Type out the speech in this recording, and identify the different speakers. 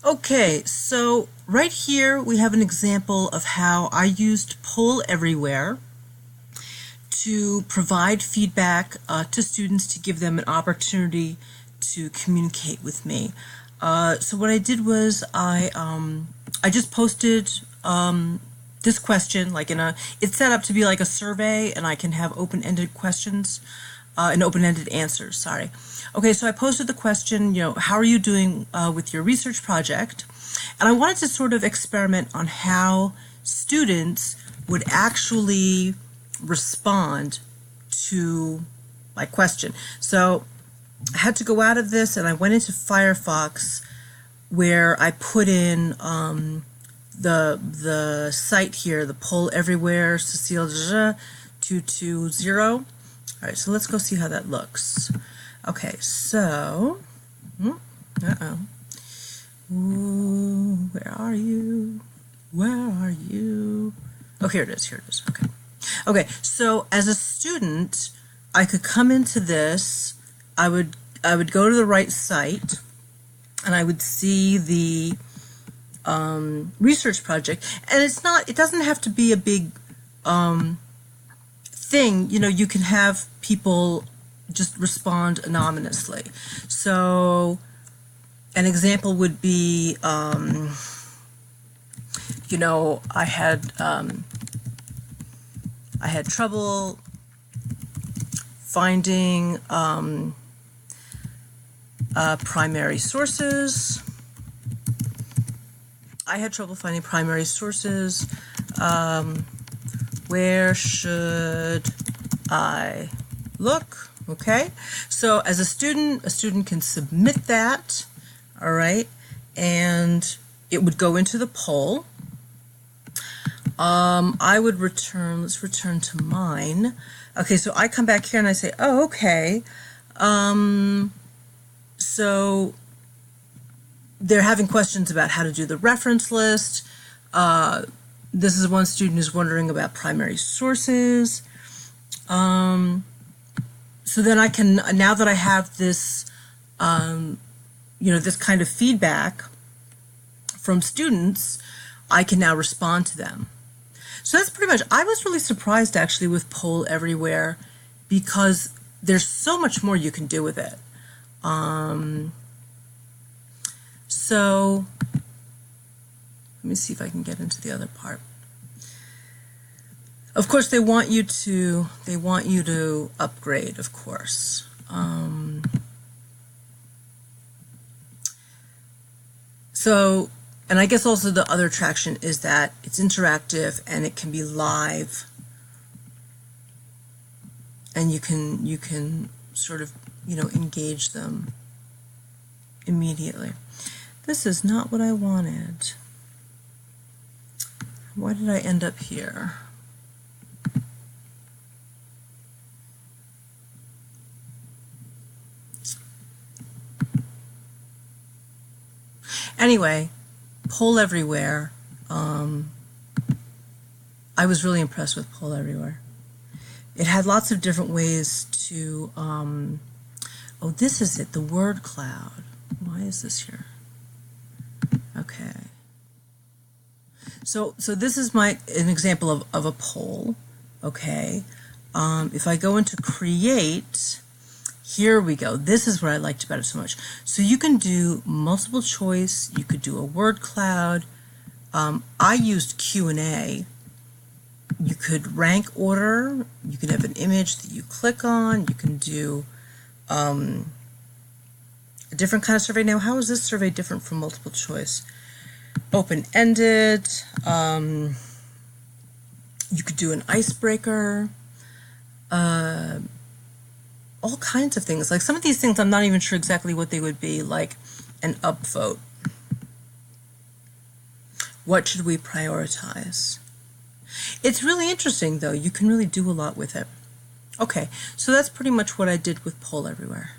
Speaker 1: Okay, so right here we have an example of how I used Poll Everywhere to provide feedback to students to give them an opportunity to communicate with me. So what I did was I just posted this question it's set up to be like a survey, and I can have open-ended questions and open-ended answers, sorry. Okay, so I posted the question, how are you doing with your research project? And I wanted to sort of experiment on how students would actually respond to my question. So I had to go out of this and I went into Firefox, where I put in the site here, the Poll Everywhere, Cecile 220. All right, so let's go see how that looks. Okay, so, Ooh, where are you? Where are you? Oh, here it is, okay. Okay, so as a student, I could come into this, I would go to the right site, and I would see the research project, and it doesn't have to be a big thing. You can have people just respond anonymously. So an example would be, I had trouble finding primary sources. Where should I look? Okay, so as a student can submit that, all right, and it would go into the poll. I would return, let's return to mine. Okay, so I come back here and I say, oh, okay, so they're having questions about how to do the reference list. This is one student who's wondering about primary sources. So then I can, now that I have this, this kind of feedback from students, I can now respond to them. So that's pretty much, I was really surprised actually with Poll Everywhere, because there's so much more you can do with it. So let me see if I can get into the other part. Of course, they want you to upgrade, of course. So, and I guess also the other attraction is that it's interactive and it can be live, and you can sort of engage them immediately. This is not what I wanted. Why did I end up here? Anyway, Poll Everywhere. I was really impressed with Poll Everywhere. It had lots of different ways to, oh, this is it, the word cloud. Why is this here? Okay. So this is an example of a poll, okay? If I go into create, here we go. This is what I liked about it so much. So you can do multiple choice, you could do a word cloud. I used Q&A. You could rank order, you can have an image that you click on, you can do a different kind of survey. Now, how is this survey different from multiple choice? Open-ended, you could do an icebreaker, all kinds of things. Like some of these things I'm not even sure exactly what they would be, like an upvote. What should we prioritize? It's really interesting though, you can really do a lot with it. Okay, so that's pretty much what I did with Poll Everywhere.